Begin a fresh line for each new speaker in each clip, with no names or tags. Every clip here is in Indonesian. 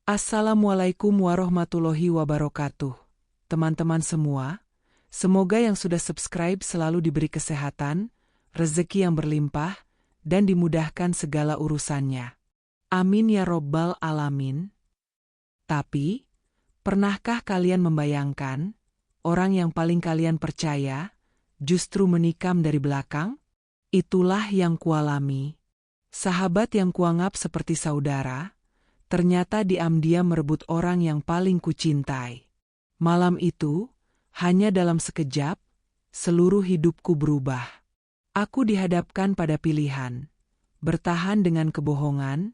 Assalamualaikum warahmatullahi wabarakatuh. Teman-teman semua, semoga yang sudah subscribe selalu diberi kesehatan, rezeki yang berlimpah, dan dimudahkan segala urusannya. Amin ya robbal alamin. Tapi, pernahkah kalian membayangkan, orang yang paling kalian percaya, justru menikam dari belakang? Itulah yang kualami. Sahabat yang kuanggap seperti saudara, ternyata diam-diam merebut orang yang paling kucintai. Malam itu, hanya dalam sekejap, seluruh hidupku berubah. Aku dihadapkan pada pilihan, bertahan dengan kebohongan,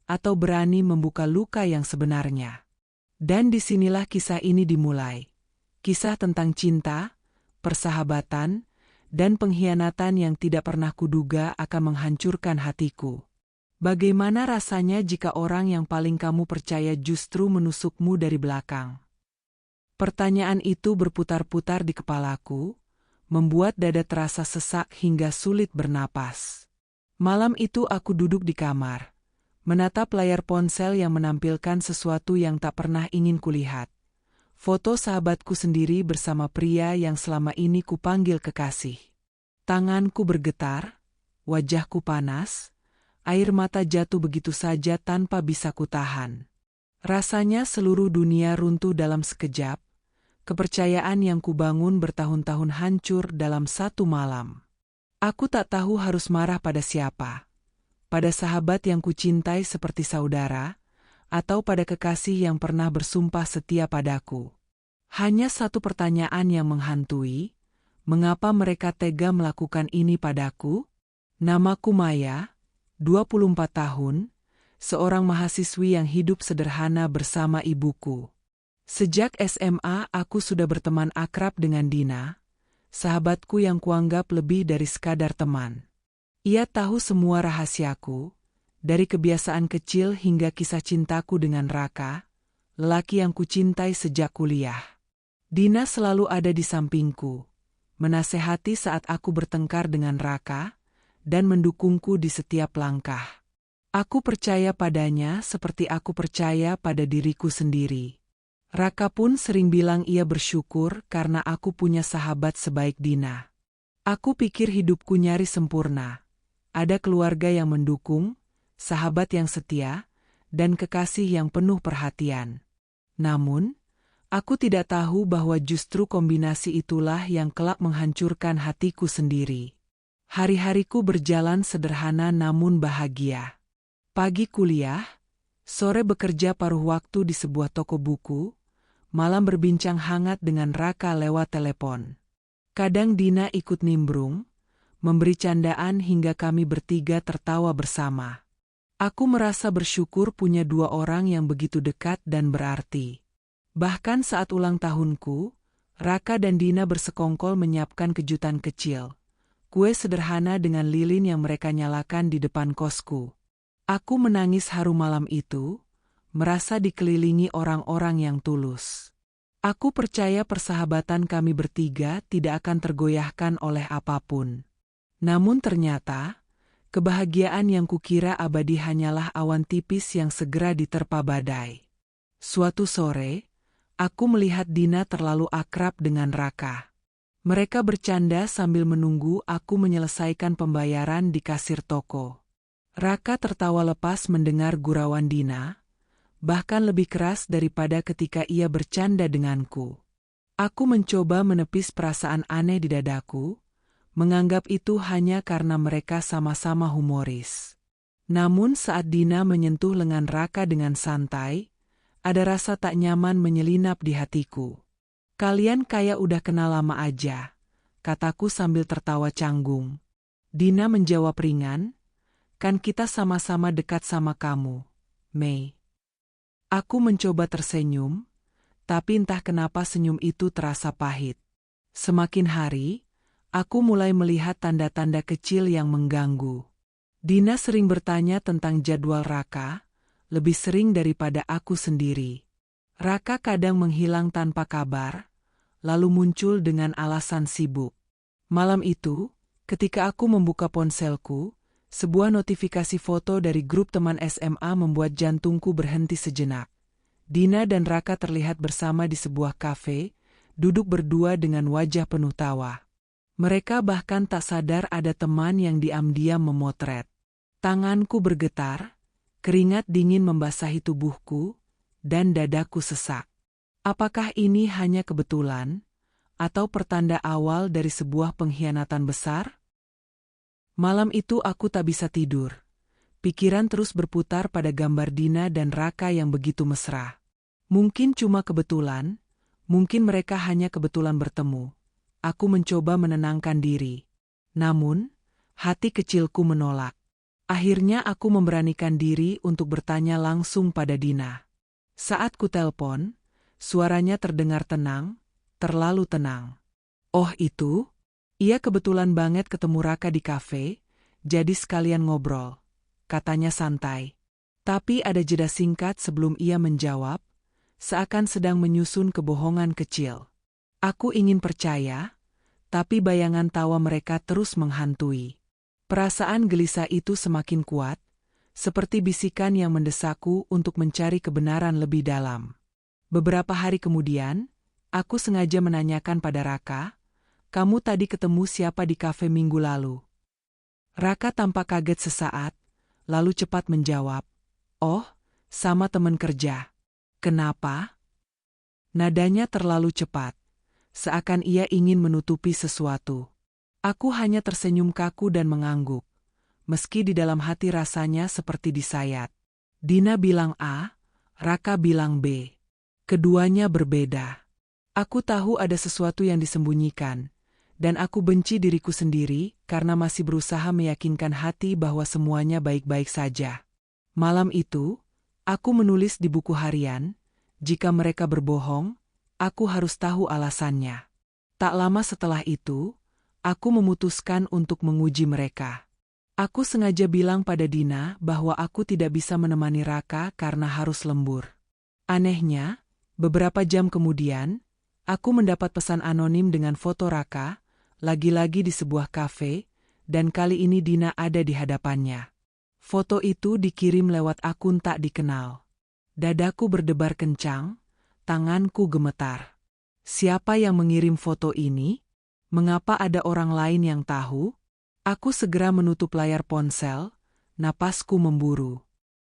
atau berani membuka luka yang sebenarnya. Dan disinilah kisah ini dimulai. Kisah tentang cinta, persahabatan, dan pengkhianatan yang tidak pernah kuduga akan menghancurkan hatiku. Bagaimana rasanya jika orang yang paling kamu percaya justru menusukmu dari belakang? Pertanyaan itu berputar-putar di kepalaku, membuat dada terasa sesak hingga sulit bernapas. Malam itu aku duduk di kamar, menatap layar ponsel yang menampilkan sesuatu yang tak pernah ingin kulihat. Foto sahabatku sendiri bersama pria yang selama ini kupanggil kekasih. Tanganku bergetar, wajahku panas, air mata jatuh begitu saja tanpa bisa kutahan. Rasanya seluruh dunia runtuh dalam sekejap, kepercayaan yang kubangun bertahun-tahun hancur dalam satu malam. Aku tak tahu harus marah pada siapa. Pada sahabat yang kucintai seperti saudara, atau pada kekasih yang pernah bersumpah setia padaku. Hanya satu pertanyaan yang menghantui, mengapa mereka tega melakukan ini padaku? Namaku Maya, 24 tahun, seorang mahasiswi yang hidup sederhana bersama ibuku. Sejak SMA aku sudah berteman akrab dengan Dina, sahabatku yang kuanggap lebih dari sekadar teman. Ia tahu semua rahasiaku, dari kebiasaan kecil hingga kisah cintaku dengan Raka, lelaki yang kucintai sejak kuliah. Dina selalu ada di sampingku, menasehati saat aku bertengkar dengan Raka, dan mendukungku di setiap langkah. Aku percaya padanya seperti aku percaya pada diriku sendiri. Raka pun sering bilang ia bersyukur karena aku punya sahabat sebaik Dina. Aku pikir hidupku nyaris sempurna. Ada keluarga yang mendukung, sahabat yang setia, dan kekasih yang penuh perhatian. Namun, aku tidak tahu bahwa justru kombinasi itulah yang kelak menghancurkan hatiku sendiri. Hari-hariku berjalan sederhana namun bahagia. Pagi kuliah, sore bekerja paruh waktu di sebuah toko buku, malam berbincang hangat dengan Raka lewat telepon. Kadang Dina ikut nimbrung, memberi candaan hingga kami bertiga tertawa bersama. Aku merasa bersyukur punya dua orang yang begitu dekat dan berarti. Bahkan saat ulang tahunku, Raka dan Dina bersekongkol menyiapkan kejutan kecil. Kue sederhana dengan lilin yang mereka nyalakan di depan kosku. Aku menangis haru malam itu, merasa dikelilingi orang-orang yang tulus. Aku percaya persahabatan kami bertiga tidak akan tergoyahkan oleh apapun. Namun ternyata, kebahagiaan yang kukira abadi hanyalah awan tipis yang segera diterpa badai. Suatu sore, aku melihat Dina terlalu akrab dengan Raka. Mereka bercanda sambil menunggu aku menyelesaikan pembayaran di kasir toko. Raka tertawa lepas mendengar gurauan Dina, bahkan lebih keras daripada ketika ia bercanda denganku. Aku mencoba menepis perasaan aneh di dadaku, menganggap itu hanya karena mereka sama-sama humoris. Namun saat Dina menyentuh lengan Raka dengan santai, ada rasa tak nyaman menyelinap di hatiku. Kalian kayak udah kenal lama aja, kataku sambil tertawa canggung. Dina menjawab ringan, kan kita sama-sama dekat sama kamu, Mei. Aku mencoba tersenyum, tapi entah kenapa senyum itu terasa pahit. Semakin hari, aku mulai melihat tanda-tanda kecil yang mengganggu. Dina sering bertanya tentang jadwal Raka, lebih sering daripada aku sendiri. Raka kadang menghilang tanpa kabar, lalu muncul dengan alasan sibuk. Malam itu, ketika aku membuka ponselku, sebuah notifikasi foto dari grup teman SMA membuat jantungku berhenti sejenak. Dina dan Raka terlihat bersama di sebuah kafe, duduk berdua dengan wajah penuh tawa. Mereka bahkan tak sadar ada teman yang diam-diam memotret. Tanganku bergetar, keringat dingin membasahi tubuhku, dan dadaku sesak. Apakah ini hanya kebetulan, atau pertanda awal dari sebuah pengkhianatan besar? Malam itu aku tak bisa tidur. Pikiran terus berputar pada gambar Dina dan Raka yang begitu mesra. Mungkin cuma kebetulan, mungkin mereka hanya kebetulan bertemu. Aku mencoba menenangkan diri. Namun, hati kecilku menolak. Akhirnya aku memberanikan diri untuk bertanya langsung pada Dina. Saat ku telpon, suaranya terdengar tenang, terlalu tenang. Oh itu? Ia kebetulan banget ketemu Raka di kafe, jadi sekalian ngobrol. Katanya santai. Tapi ada jeda singkat sebelum ia menjawab, seakan sedang menyusun kebohongan kecil. Aku ingin percaya, tapi bayangan tawa mereka terus menghantui. Perasaan gelisah itu semakin kuat, seperti bisikan yang mendesakku untuk mencari kebenaran lebih dalam. Beberapa hari kemudian, aku sengaja menanyakan pada Raka, "Kamu tadi ketemu siapa di kafe minggu lalu?" Raka tampak kaget sesaat, lalu cepat menjawab, "Oh, sama teman kerja." "Kenapa?" Nadanya terlalu cepat, seakan ia ingin menutupi sesuatu. Aku hanya tersenyum kaku dan mengangguk, meski di dalam hati rasanya seperti disayat. Dina bilang A, Raka bilang B. Keduanya berbeda. Aku tahu ada sesuatu yang disembunyikan, dan aku benci diriku sendiri karena masih berusaha meyakinkan hati bahwa semuanya baik-baik saja. Malam itu, aku menulis di buku harian, jika mereka berbohong, aku harus tahu alasannya. Tak lama setelah itu, aku memutuskan untuk menguji mereka. Aku sengaja bilang pada Dina bahwa aku tidak bisa menemani Raka karena harus lembur. Anehnya, beberapa jam kemudian, aku mendapat pesan anonim dengan foto Raka, lagi-lagi di sebuah kafe, dan kali ini Dina ada di hadapannya. Foto itu dikirim lewat akun tak dikenal. Dadaku berdebar kencang, tanganku gemetar. Siapa yang mengirim foto ini? Mengapa ada orang lain yang tahu? Aku segera menutup layar ponsel, napasku memburu.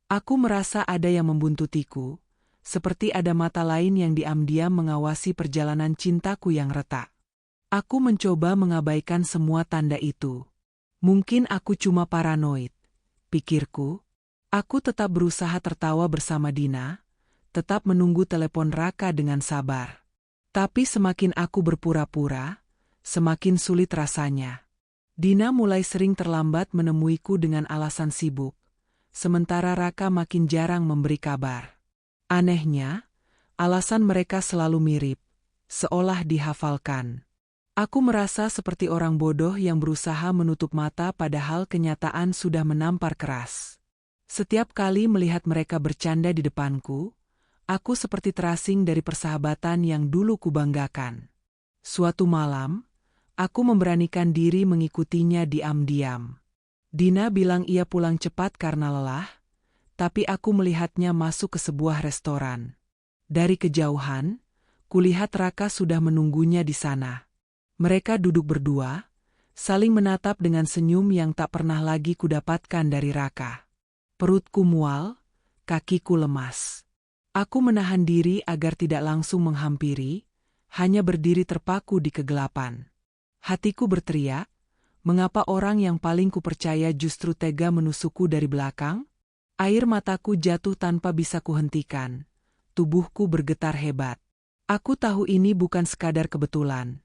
Aku merasa ada yang membuntutiku, seperti ada mata lain yang diam-diam mengawasi perjalanan cintaku yang retak. Aku mencoba mengabaikan semua tanda itu. Mungkin aku cuma paranoid, pikirku. Aku tetap berusaha tertawa bersama Dina, tetap menunggu telepon Raka dengan sabar. Tapi semakin aku berpura-pura, semakin sulit rasanya. Dina mulai sering terlambat menemuiku dengan alasan sibuk, sementara Raka makin jarang memberi kabar. Anehnya, alasan mereka selalu mirip, seolah dihafalkan. Aku merasa seperti orang bodoh yang berusaha menutup mata padahal kenyataan sudah menampar keras. Setiap kali melihat mereka bercanda di depanku, aku seperti terasing dari persahabatan yang dulu kubanggakan. Suatu malam, aku memberanikan diri mengikutinya diam-diam. Dina bilang ia pulang cepat karena lelah, tapi aku melihatnya masuk ke sebuah restoran. Dari kejauhan, kulihat Raka sudah menunggunya di sana. Mereka duduk berdua, saling menatap dengan senyum yang tak pernah lagi kudapatkan dari Raka. Perutku mual, kakiku lemas. Aku menahan diri agar tidak langsung menghampiri, hanya berdiri terpaku di kegelapan. Hatiku berteriak, mengapa orang yang paling kupercaya justru tega menusukku dari belakang? Air mataku jatuh tanpa bisa kuhentikan. Tubuhku bergetar hebat. Aku tahu ini bukan sekadar kebetulan.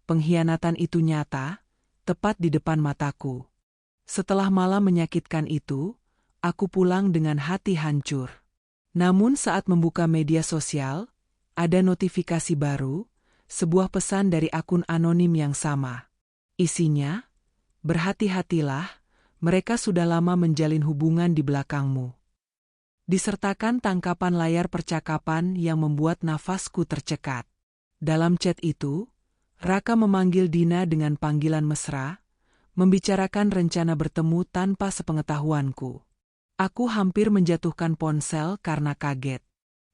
Pengkhianatan itu nyata, tepat di depan mataku. Setelah malam menyakitkan itu, aku pulang dengan hati hancur. Namun saat membuka media sosial, ada notifikasi baru, sebuah pesan dari akun anonim yang sama. Isinya, "Berhati-hatilah, mereka sudah lama menjalin hubungan di belakangmu." Disertakan tangkapan layar percakapan yang membuat nafasku tercekat. Dalam chat itu, Raka memanggil Dina dengan panggilan mesra, membicarakan rencana bertemu tanpa sepengetahuanku. Aku hampir menjatuhkan ponsel karena kaget.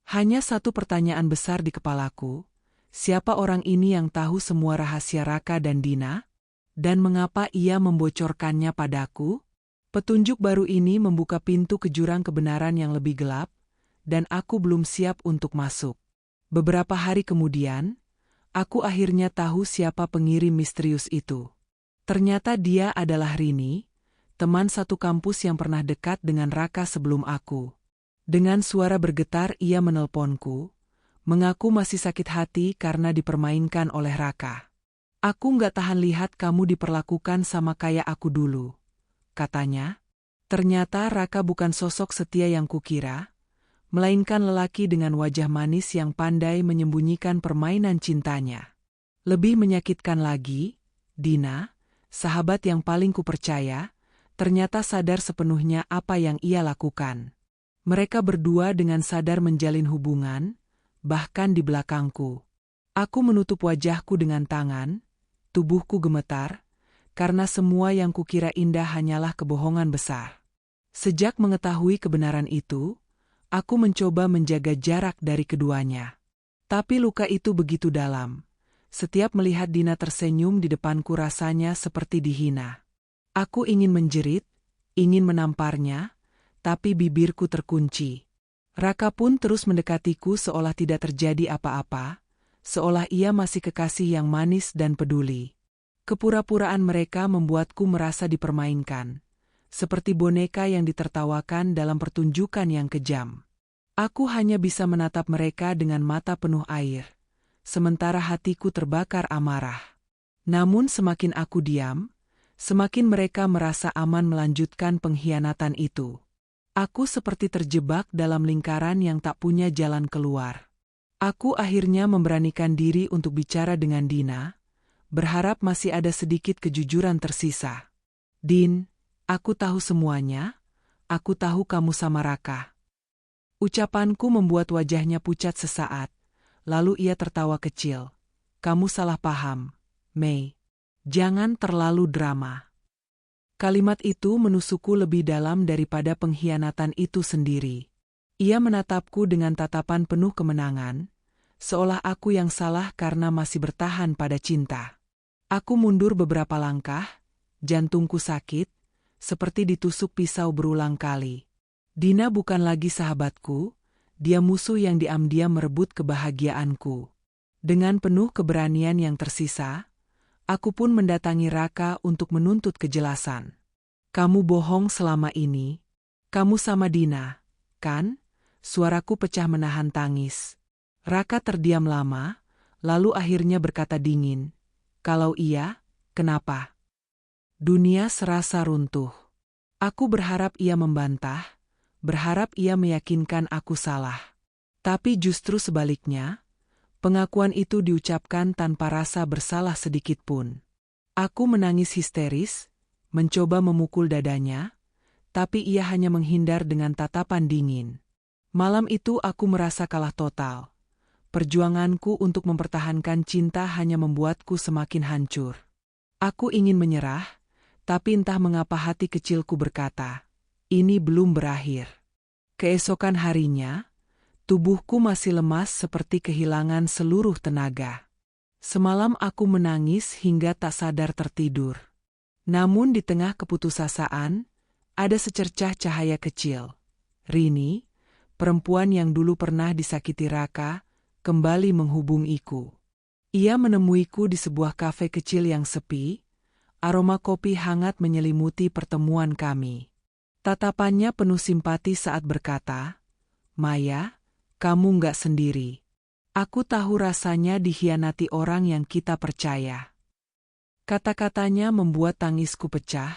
Hanya satu pertanyaan besar di kepalaku, siapa orang ini yang tahu semua rahasia Raka dan Dina? Dan mengapa ia membocorkannya padaku? Petunjuk baru ini membuka pintu ke jurang kebenaran yang lebih gelap, dan aku belum siap untuk masuk. Beberapa hari kemudian, aku akhirnya tahu siapa pengirim misterius itu. Ternyata dia adalah Rini, teman satu kampus yang pernah dekat dengan Raka sebelum aku. Dengan suara bergetar ia menelponku, mengaku masih sakit hati karena dipermainkan oleh Raka. Aku nggak tahan lihat kamu diperlakukan sama kayak aku dulu, katanya. Ternyata Raka bukan sosok setia yang kukira, melainkan lelaki dengan wajah manis yang pandai menyembunyikan permainan cintanya. Lebih menyakitkan lagi, Dina, sahabat yang paling kupercaya, ternyata sadar sepenuhnya apa yang ia lakukan. Mereka berdua dengan sadar menjalin hubungan, bahkan di belakangku. Aku menutup wajahku dengan tangan, tubuhku gemetar, karena semua yang kukira indah hanyalah kebohongan besar. Sejak mengetahui kebenaran itu, aku mencoba menjaga jarak dari keduanya. Tapi luka itu begitu dalam. Setiap melihat Dina tersenyum di depanku rasanya seperti dihina. Aku ingin menjerit, ingin menamparnya, tapi bibirku terkunci. Raka pun terus mendekatiku seolah tidak terjadi apa-apa, seolah ia masih kekasih yang manis dan peduli. Kepura-puraan mereka membuatku merasa dipermainkan, seperti boneka yang ditertawakan dalam pertunjukan yang kejam. Aku hanya bisa menatap mereka dengan mata penuh air, sementara hatiku terbakar amarah. Namun semakin aku diam, semakin mereka merasa aman melanjutkan pengkhianatan itu. Aku seperti terjebak dalam lingkaran yang tak punya jalan keluar. Aku akhirnya memberanikan diri untuk bicara dengan Dina, berharap masih ada sedikit kejujuran tersisa. Din, aku tahu semuanya, aku tahu kamu sama Raka. Ucapanku membuat wajahnya pucat sesaat. Lalu ia tertawa kecil. Kamu salah paham, Mei. Jangan terlalu drama. Kalimat itu menusukku lebih dalam daripada pengkhianatan itu sendiri. Ia menatapku dengan tatapan penuh kemenangan, seolah aku yang salah karena masih bertahan pada cinta. Aku mundur beberapa langkah, jantungku sakit, seperti ditusuk pisau berulang kali. Dina bukan lagi sahabatku. Dia musuh yang diam-diam merebut kebahagiaanku. Dengan penuh keberanian yang tersisa, aku pun mendatangi Raka untuk menuntut kejelasan. Kamu bohong selama ini. Kamu sama Dina, kan? Suaraku pecah menahan tangis. Raka terdiam lama, lalu akhirnya berkata dingin. Kalau iya, kenapa? Dunia serasa runtuh. Aku berharap ia membantah. Berharap ia meyakinkan aku salah. Tapi justru sebaliknya, pengakuan itu diucapkan tanpa rasa bersalah sedikit pun. Aku menangis histeris, mencoba memukul dadanya, tapi ia hanya menghindar dengan tatapan dingin. Malam itu aku merasa kalah total. Perjuanganku untuk mempertahankan cinta hanya membuatku semakin hancur. Aku ingin menyerah, tapi entah mengapa hati kecilku berkata, ini belum berakhir. Keesokan harinya, tubuhku masih lemas seperti kehilangan seluruh tenaga. Semalam aku menangis hingga tak sadar tertidur. Namun di tengah keputusasaan, ada secercah cahaya kecil. Rini, perempuan yang dulu pernah disakiti Raka, kembali menghubungiku. Ia menemuiku di sebuah kafe kecil yang sepi, aroma kopi hangat menyelimuti pertemuan kami. Tatapannya penuh simpati saat berkata, Maya, kamu nggak sendiri. Aku tahu rasanya dikhianati orang yang kita percaya. Kata-katanya membuat tangisku pecah,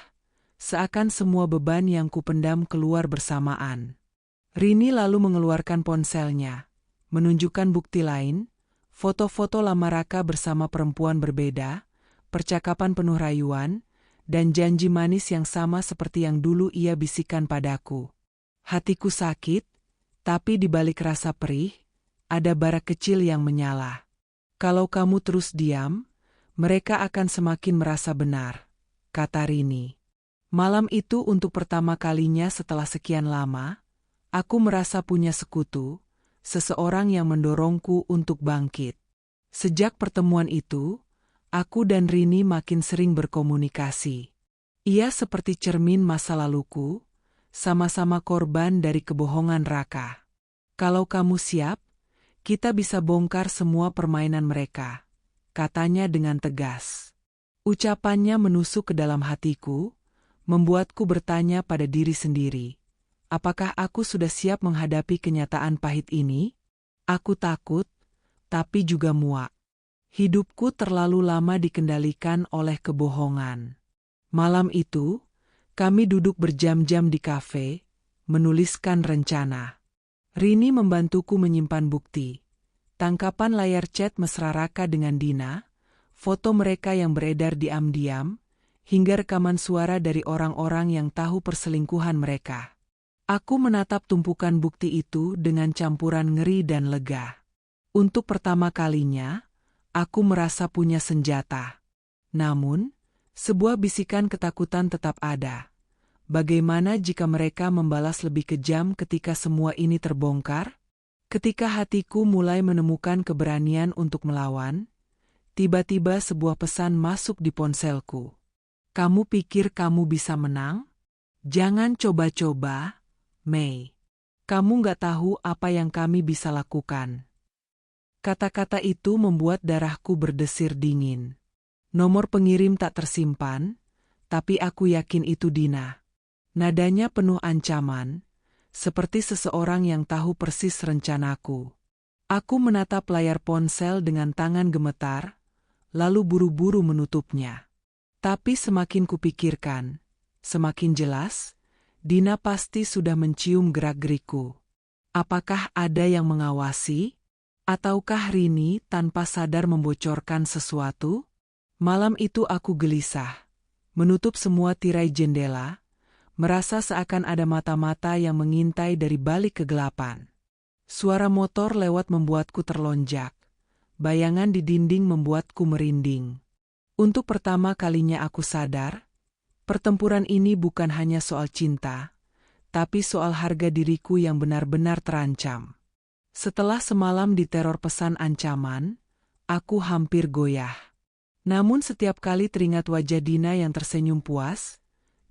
seakan semua beban yang kupendam keluar bersamaan. Rini lalu mengeluarkan ponselnya, menunjukkan bukti lain, foto-foto lama Raka bersama perempuan berbeda, percakapan penuh rayuan, dan janji manis yang sama seperti yang dulu ia bisikan padaku. Hatiku sakit, tapi di balik rasa perih, ada bara kecil yang menyala. Kalau kamu terus diam, mereka akan semakin merasa benar, kata Rini. Malam itu untuk pertama kalinya setelah sekian lama, aku merasa punya sekutu, seseorang yang mendorongku untuk bangkit. Sejak pertemuan itu, aku dan Rini makin sering berkomunikasi. Ia seperti cermin masa laluku, sama-sama korban dari kebohongan Raka. Kalau kamu siap, kita bisa bongkar semua permainan mereka, katanya dengan tegas. Ucapannya menusuk ke dalam hatiku, membuatku bertanya pada diri sendiri. Apakah aku sudah siap menghadapi kenyataan pahit ini? Aku takut, tapi juga muak. Hidupku terlalu lama dikendalikan oleh kebohongan. Malam itu, kami duduk berjam-jam di kafe, menuliskan rencana. Rini membantuku menyimpan bukti. Tangkapan layar chat mesra Raka dengan Dina, foto mereka yang beredar diam-diam, hingga rekaman suara dari orang-orang yang tahu perselingkuhan mereka. Aku menatap tumpukan bukti itu dengan campuran ngeri dan lega. Untuk pertama kalinya, aku merasa punya senjata. Namun, sebuah bisikan ketakutan tetap ada. Bagaimana jika mereka membalas lebih kejam ketika semua ini terbongkar? Ketika hatiku mulai menemukan keberanian untuk melawan, tiba-tiba sebuah pesan masuk di ponselku. Kamu pikir kamu bisa menang? Jangan coba-coba, Mei. Kamu nggak tahu apa yang kami bisa lakukan. Kata-kata itu membuat darahku berdesir dingin. Nomor pengirim tak tersimpan, tapi aku yakin itu Dina. Nadanya penuh ancaman, seperti seseorang yang tahu persis rencanaku. Aku menatap layar ponsel dengan tangan gemetar, lalu buru-buru menutupnya. Tapi semakin kupikirkan, semakin jelas, Dina pasti sudah mencium gerak-gerikku. Apakah ada yang mengawasi? Ataukah Rini tanpa sadar membocorkan sesuatu? Malam itu aku gelisah, menutup semua tirai jendela, merasa seakan ada mata-mata yang mengintai dari balik kegelapan. Suara motor lewat membuatku terlonjak. Bayangan di dinding membuatku merinding. Untuk pertama kalinya aku sadar, pertempuran ini bukan hanya soal cinta, tapi soal harga diriku yang benar-benar terancam. Setelah semalam diteror pesan ancaman, aku hampir goyah. Namun setiap kali teringat wajah Dina yang tersenyum puas,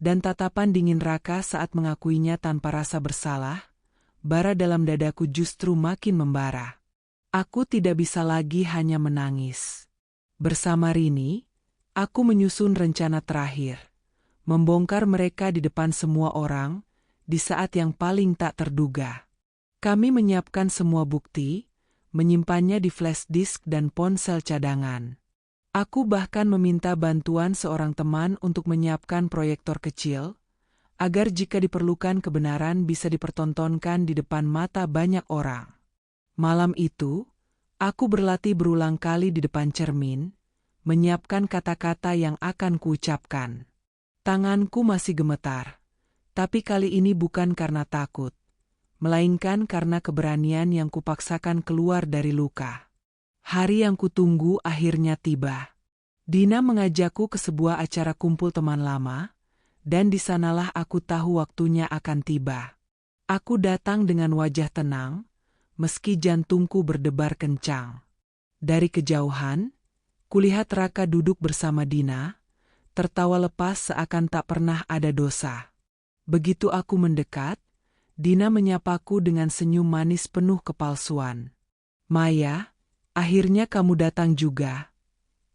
dan tatapan dingin Raka saat mengakuinya tanpa rasa bersalah, bara dalam dadaku justru makin membara. Aku tidak bisa lagi hanya menangis. Bersama Rini, aku menyusun rencana terakhir. Membongkar mereka di depan semua orang, di saat yang paling tak terduga. Kami menyiapkan semua bukti, menyimpannya di flash disk dan ponsel cadangan. Aku bahkan meminta bantuan seorang teman untuk menyiapkan proyektor kecil, agar jika diperlukan kebenaran bisa dipertontonkan di depan mata banyak orang. Malam itu, aku berlatih berulang kali di depan cermin, menyiapkan kata-kata yang akan kuucapkan. Tanganku masih gemetar, tapi kali ini bukan karena takut, melainkan karena keberanian yang kupaksakan keluar dari luka. Hari yang kutunggu akhirnya tiba. Dina mengajakku ke sebuah acara kumpul teman lama, dan di sanalah aku tahu waktunya akan tiba. Aku datang dengan wajah tenang, meski jantungku berdebar kencang. Dari kejauhan, kulihat Raka duduk bersama Dina, tertawa lepas seakan tak pernah ada dosa. Begitu aku mendekat, Dina menyapaku dengan senyum manis penuh kepalsuan. "Maya, akhirnya kamu datang juga,"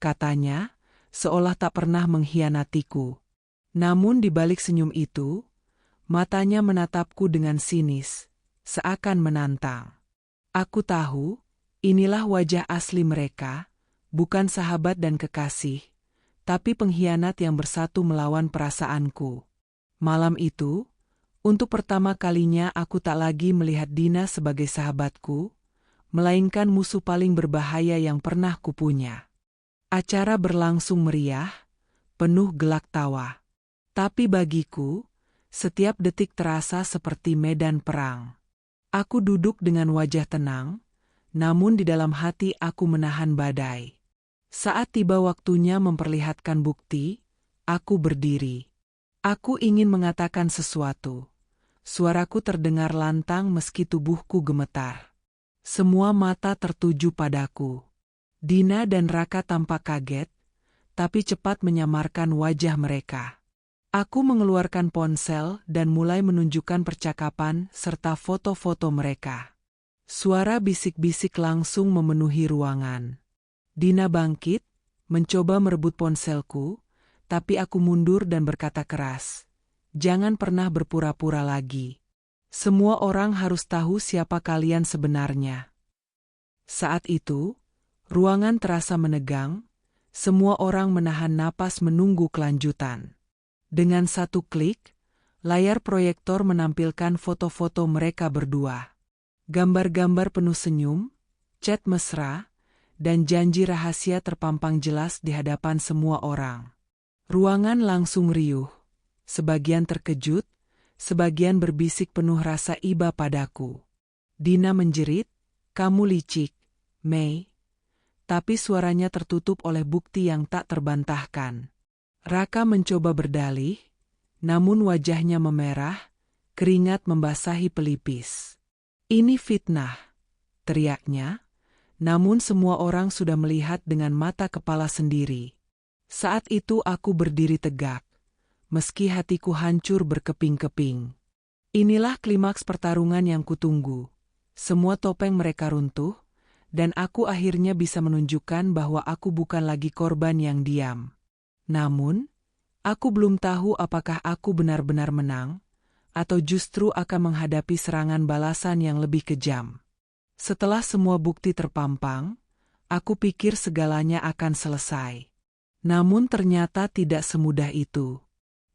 katanya, seolah tak pernah mengkhianatiku. Namun di balik senyum itu, matanya menatapku dengan sinis, seakan menantang. Aku tahu, inilah wajah asli mereka, bukan sahabat dan kekasih, tapi pengkhianat yang bersatu melawan perasaanku. Malam itu, untuk pertama kalinya aku tak lagi melihat Dina sebagai sahabatku, melainkan musuh paling berbahaya yang pernah kupunya. Acara berlangsung meriah, penuh gelak tawa. Tapi bagiku, setiap detik terasa seperti medan perang. Aku duduk dengan wajah tenang, namun di dalam hati aku menahan badai. Saat tiba waktunya memperlihatkan bukti, aku berdiri. Aku ingin mengatakan sesuatu. Suaraku terdengar lantang meski tubuhku gemetar. Semua mata tertuju padaku. Dina dan Raka tampak kaget, tapi cepat menyamarkan wajah mereka. Aku mengeluarkan ponsel dan mulai menunjukkan percakapan serta foto-foto mereka. Suara bisik-bisik langsung memenuhi ruangan. Dina bangkit, mencoba merebut ponselku, tapi aku mundur dan berkata keras, "Jangan pernah berpura-pura lagi. Semua orang harus tahu siapa kalian sebenarnya." Saat itu, ruangan terasa menegang, semua orang menahan napas menunggu kelanjutan. Dengan satu klik, layar proyektor menampilkan foto-foto mereka berdua. Gambar-gambar penuh senyum, chat mesra, dan janji rahasia terpampang jelas di hadapan semua orang. Ruangan langsung riuh, sebagian terkejut, sebagian berbisik penuh rasa iba padaku. Dina menjerit, "Kamu licik, Mei." Tapi suaranya tertutup oleh bukti yang tak terbantahkan. Raka mencoba berdalih, namun wajahnya memerah, keringat membasahi pelipis. "Ini fitnah," teriaknya, namun semua orang sudah melihat dengan mata kepala sendiri. Saat itu aku berdiri tegak, meski hatiku hancur berkeping-keping. Inilah klimaks pertarungan yang kutunggu. Semua topeng mereka runtuh, dan aku akhirnya bisa menunjukkan bahwa aku bukan lagi korban yang diam. Namun, aku belum tahu apakah aku benar-benar menang, atau justru akan menghadapi serangan balasan yang lebih kejam. Setelah semua bukti terpampang, aku pikir segalanya akan selesai. Namun ternyata tidak semudah itu.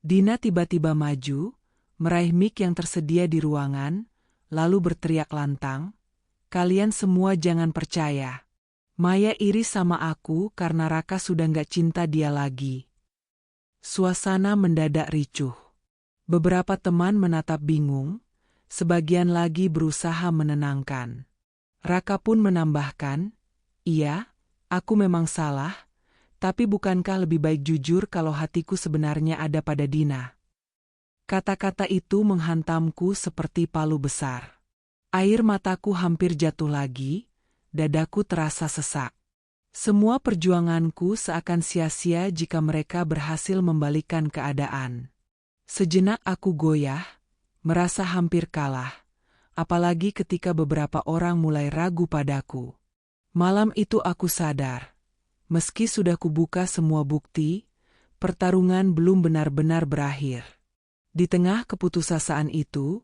Dina tiba-tiba maju, meraih mic yang tersedia di ruangan, lalu berteriak lantang, "Kalian semua jangan percaya. Maya iri sama aku karena Raka sudah gak cinta dia lagi." Suasana mendadak ricuh. Beberapa teman menatap bingung, sebagian lagi berusaha menenangkan. Raka pun menambahkan, "Iya, aku memang salah, tapi bukankah lebih baik jujur kalau hatiku sebenarnya ada pada Dina?" Kata-kata itu menghantamku seperti palu besar. Air mataku hampir jatuh lagi, dadaku terasa sesak. Semua perjuanganku seakan sia-sia jika mereka berhasil membalikkan keadaan. Sejenak aku goyah, merasa hampir kalah, apalagi ketika beberapa orang mulai ragu padaku. Malam itu aku sadar, meski sudah kubuka semua bukti, pertarungan belum benar-benar berakhir. Di tengah keputusasaan itu,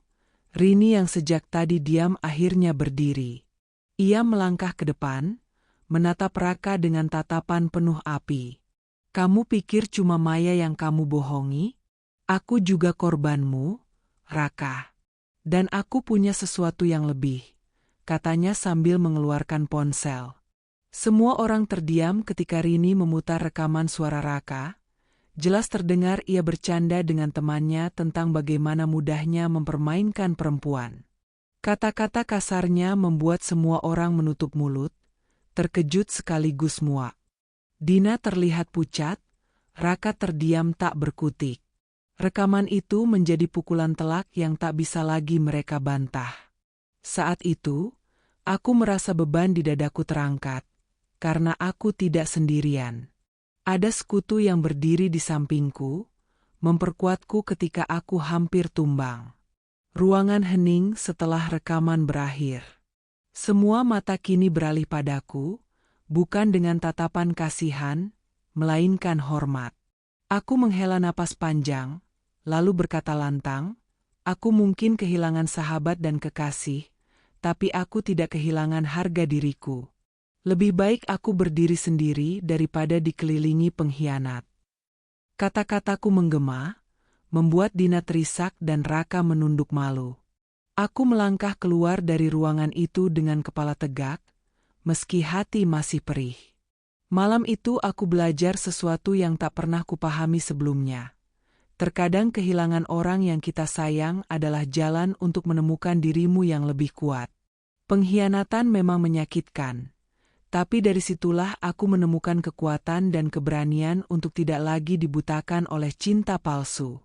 Rini yang sejak tadi diam akhirnya berdiri. Ia melangkah ke depan, menatap Raka dengan tatapan penuh api. "Kamu pikir cuma Maya yang kamu bohongi? Aku juga korbanmu, Raka. Dan aku punya sesuatu yang lebih," katanya sambil mengeluarkan ponsel. Semua orang terdiam ketika Rini memutar rekaman suara Raka. Jelas terdengar ia bercanda dengan temannya tentang bagaimana mudahnya mempermainkan perempuan. Kata-kata kasarnya membuat semua orang menutup mulut, terkejut sekaligus muak. Dina terlihat pucat, Raka terdiam tak berkutik. Rekaman itu menjadi pukulan telak yang tak bisa lagi mereka bantah. Saat itu, aku merasa beban di dadaku terangkat, karena aku tidak sendirian. Ada sekutu yang berdiri di sampingku, memperkuatku ketika aku hampir tumbang. Ruangan hening setelah rekaman berakhir. Semua mata kini beralih padaku, bukan dengan tatapan kasihan, melainkan hormat. Aku menghela napas panjang, lalu berkata lantang, "Aku mungkin kehilangan sahabat dan kekasih, tapi aku tidak kehilangan harga diriku. Lebih baik aku berdiri sendiri daripada dikelilingi pengkhianat." Kata-kataku menggema, membuat Dina terisak dan Raka menunduk malu. Aku melangkah keluar dari ruangan itu dengan kepala tegak, meski hati masih perih. Malam itu aku belajar sesuatu yang tak pernah kupahami sebelumnya. Terkadang kehilangan orang yang kita sayang adalah jalan untuk menemukan dirimu yang lebih kuat. Pengkhianatan memang menyakitkan, tapi dari situlah aku menemukan kekuatan dan keberanian untuk tidak lagi dibutakan oleh cinta palsu.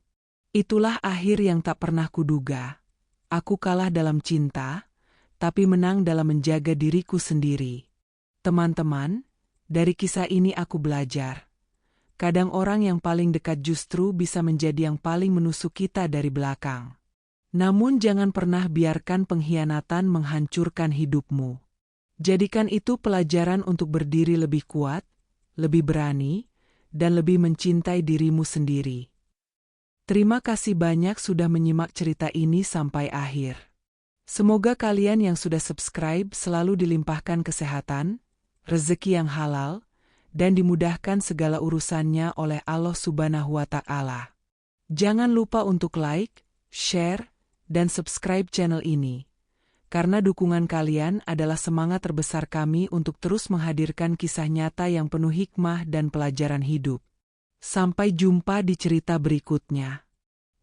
Itulah akhir yang tak pernah kuduga. Aku kalah dalam cinta, tapi menang dalam menjaga diriku sendiri. Teman-teman, dari kisah ini aku belajar. Kadang orang yang paling dekat justru bisa menjadi yang paling menusuk kita dari belakang. Namun jangan pernah biarkan pengkhianatan menghancurkan hidupmu. Jadikan itu pelajaran untuk berdiri lebih kuat, lebih berani, dan lebih mencintai dirimu sendiri. Terima kasih banyak sudah menyimak cerita ini sampai akhir. Semoga kalian yang sudah subscribe selalu dilimpahkan kesehatan, rezeki yang halal, dan dimudahkan segala urusannya oleh Allah Subhanahu wa Ta'ala. Jangan lupa untuk like, share, dan subscribe channel ini, karena dukungan kalian adalah semangat terbesar kami untuk terus menghadirkan kisah nyata yang penuh hikmah dan pelajaran hidup. Sampai jumpa di cerita berikutnya.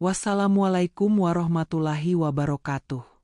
Wassalamualaikum warahmatullahi wabarakatuh.